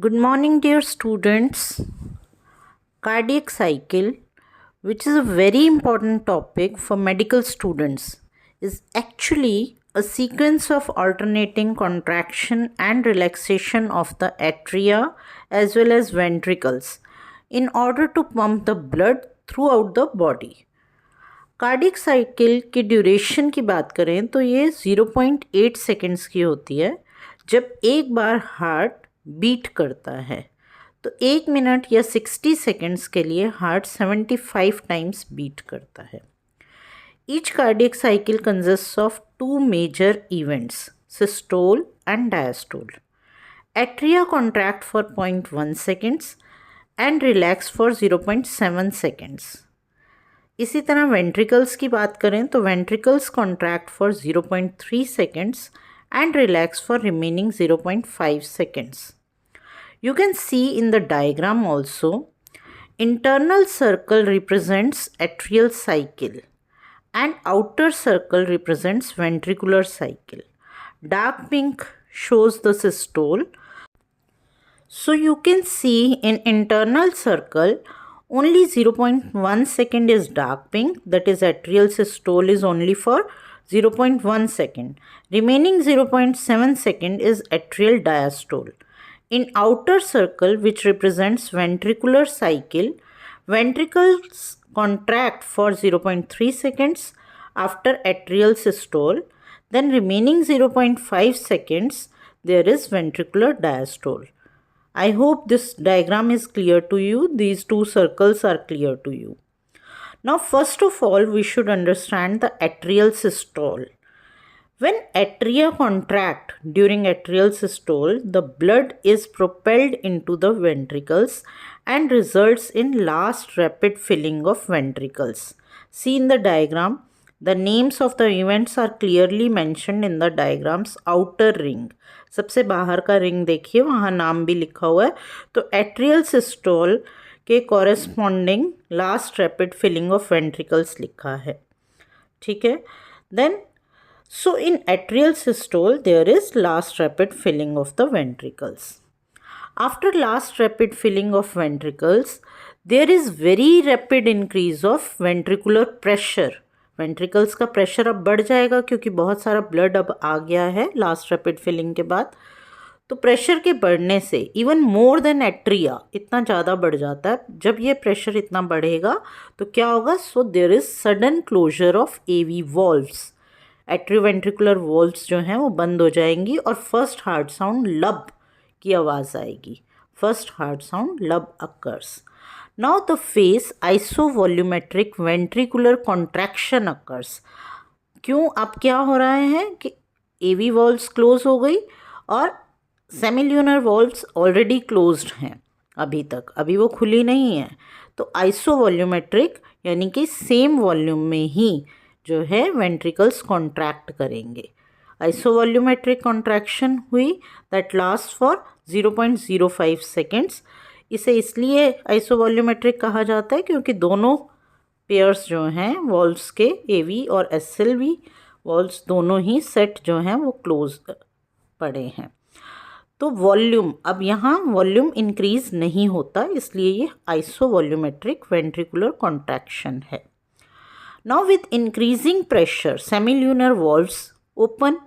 Good morning, dear students. Cardiac cycle, which is a very important topic for medical students, is actually a sequence of alternating contraction and relaxation of the atria as well as ventricles in order to pump the blood throughout the body. Cardiac cycle की duration की बात करें तो ये 0.8 seconds की होती है जब एक बार हार्ट बीट करता है। तो 1 मिनट या 60 सेकेंड्स के लिए हार्ट 75 टाइम्स बीट करता है। Each cardiac cycle consists of 2 major events, systole and diastole. Atria contract for 0.1 seconds and relax for 0.7 seconds. इसी तरह वेंट्रिकल्स की बात करें तो ventricles contract for 0.3 seconds and relax for remaining 0.5 seconds. You can see in the diagram also, internal circle represents atrial cycle and outer circle represents ventricular cycle. Dark pink shows the systole. So you can see in internal circle only 0.1 second is dark pink, that is atrial systole is only for 0.1 second. Remaining 0.7 second is atrial diastole. In outer circle, which represents ventricular cycle, ventricles contract for 0.3 seconds after atrial systole. Then remaining 0.5 seconds, there is ventricular diastole. I hope this diagram is clear to you. These two circles are clear to you. Now, first of all, we should understand the atrial systole. When atria contract during atrial systole, the blood is propelled into the ventricles and results in last rapid filling of ventricles. See in the diagram, the names of the events are clearly mentioned in the diagram's outer ring. सबसे बाहर का ring देखिए, वहाँ नाम भी लिखा हुआ है। तो एट्रियल सिस्टोल के corresponding last rapid filling of ventricles लिखा है। ठीक है, then so in atrial systole there is last rapid filling of the ventricles. After last rapid filling of ventricles there is very rapid increase of ventricular pressure. Ventricles का pressure अब बढ़ जाएगा क्योंकि बहुत सारा ब्लड अब आ गया है लास्ट रैपिड फिलिंग के बाद। तो प्रेशर के बढ़ने से इवन मोर देन एट्रिया, इतना ज़्यादा बढ़ जाता है। जब ये प्रेशर इतना बढ़ेगा तो क्या होगा? So there is sudden closure of AV valves. Atrioventricular valves जो हैं वो बंद हो जाएंगी और फर्स्ट हार्ट साउंड लब की आवाज़ आएगी। First heart sound lub occurs. Now the phase isovolumetric ventricular contraction occurs. क्यों? अब क्या हो रहा है कि एवी वॉल्व्स क्लोज हो गई और सेमिल्यूनर वॉल्व्स ऑलरेडी क्लोज्ड हैं अभी तक, अभी वो खुली नहीं है। तो आइसोवॉल्यूमेट्रिक यानी कि सेम वॉल्यूम में ही जो है वेंट्रिकल्स कॉन्ट्रैक्ट करेंगे। आइसोवॉल्यूमेट्रिक कॉन्ट्रैक्शन हुई दैट लास्ट फॉर 0.05 सेकेंड्स। इसे इसलिए आइसोवॉल्यूमेट्रिक कहा जाता है क्योंकि दोनों पेयर्स जो हैं वॉल्व्स के, एवी और एसएलवी वॉल्व्स दोनों ही सेट जो हैं वो क्लोज पड़े हैं। तो वॉल्यूम, अब यहाँ वॉल्यूम इंक्रीज नहीं होता, इसलिए ये आइसोवॉल्यूमेट्रिक वेंट्रिकुलर कॉन्ट्रैक्शन है। Now with increasing pressure semilunar valves open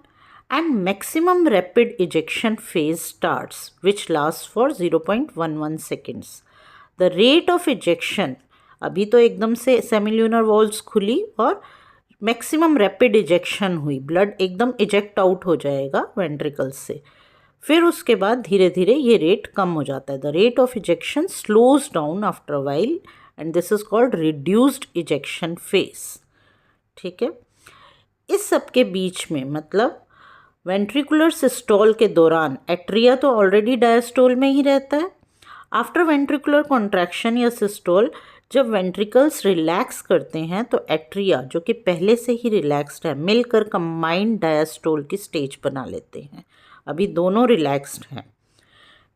and maximum rapid ejection phase starts, which lasts for 0.11 seconds. The rate of ejection, अभी तो एकदम से सेमिल्यूनर वॉल्व्स खुली और मैक्सिमम रैपिड इजेक्शन हुई, ब्लड एकदम इजेक्ट आउट हो जाएगा वेंट्रिकल्स से। फिर उसके बाद धीरे धीरे ये रेट कम हो जाता है। The rate of ejection slows down after a while and this is called reduced ejection phase. ठीक है, इस सब के बीच में मतलब वेंट्रिकुलर सिस्टोल के दौरान एट्रिया तो ऑलरेडी डायस्टोल में ही रहता है। आफ्टर वेंट्रिकुलर कॉन्ट्रैक्शन या सिस्टोल जब वेंट्रिकल्स रिलैक्स करते हैं तो एट्रिया जो कि पहले से ही रिलैक्स्ड है मिलकर कंबाइंड डायस्टोल की स्टेज बना लेते हैं। अभी दोनों रिलैक्स्ड हैं।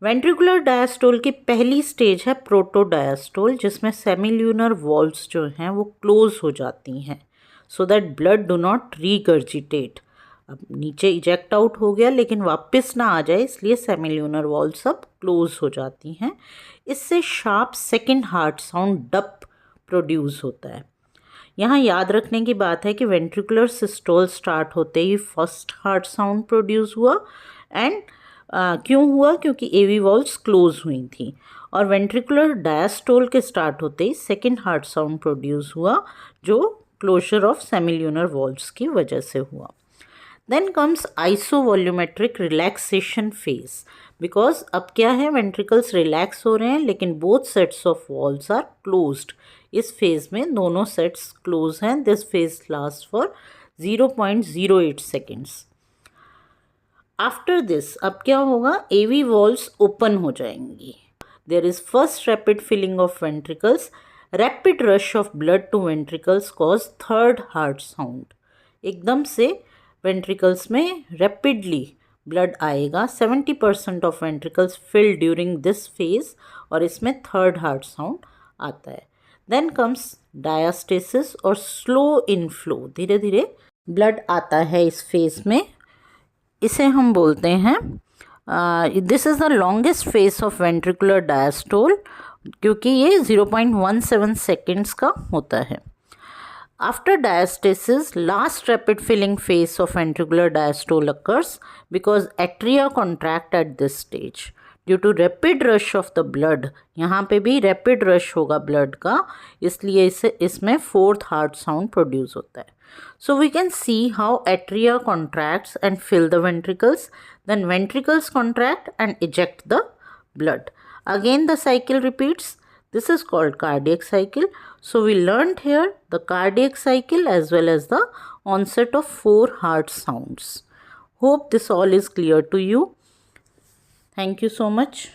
वेंट्रिकुलर डायस्टोल की पहली स्टेज है प्रोटोडायस्टोल, जिसमें सेमिल्यूनर वॉल्व्स जो हैं वो क्लोज हो जाती हैं so that blood do not regurgitate. अब नीचे इजेक्ट आउट हो गया लेकिन वापस ना आ जाए, इसलिए सेमिल्यूनर वॉल्व्स अब क्लोज हो जाती हैं। इससे शार्प सेकंड हार्ट साउंड डप प्रोड्यूस होता है। यहाँ याद रखने की बात है कि वेंट्रिकुलर सिस्टोल स्टार्ट होते ही फर्स्ट हार्ट साउंड प्रोड्यूस हुआ एंड क्यों हुआ, क्योंकि एवी वॉल्व्स क्लोज हुई थी। और वेंट्रिकुलर डायस्टोल के स्टार्ट होते ही सेकंड हार्ट साउंड प्रोड्यूस हुआ, जो क्लोजर ऑफ सेमिल्यूनर वॉल्व्स की वजह से हुआ। Then comes isovolumetric relaxation phase, because अब क्या है, वेंट्रिकल्स रिलैक्स हो रहे हैं लेकिन both sets of valves are closed. इस फेज में दोनों सेट्स क्लोज हैं। This phase last for 0.08 seconds. After this अब क्या होगा, एवी वॉल्व्स ओपन हो जाएंगी। There is first rapid filling of ventricles, rapid rush of blood to ventricles cause third heart sound. एकदम से वेंट्रिकल्स में रैपिडली ब्लड आएगा। 70% of ventricles fill during this phase और इसमें थर्ड हार्ट साउंड आता है। देन कम्स डायस्टेसिस और slow inflow, धीरे धीरे ब्लड आता है इस फेज में। इसे हम बोलते हैं this is the longest phase of ventricular diastole, क्योंकि ये 0.17 सेकेंड्स का होता है। After diastasis, last rapid filling phase of ventricular diastole occurs because atria contract at this stage. Due to rapid rush of the blood, यहाँ पे भी rapid rush होगा blood का, इसलिए इसमें fourth heart sound produce होता है. So we can see how atria contracts and fill the ventricles, then ventricles contract and eject the blood. Again the cycle repeats. This is called cardiac cycle. So we learned here the cardiac cycle as well as the onset of 4 heart sounds. Hope this all is clear to you. Thank you so much.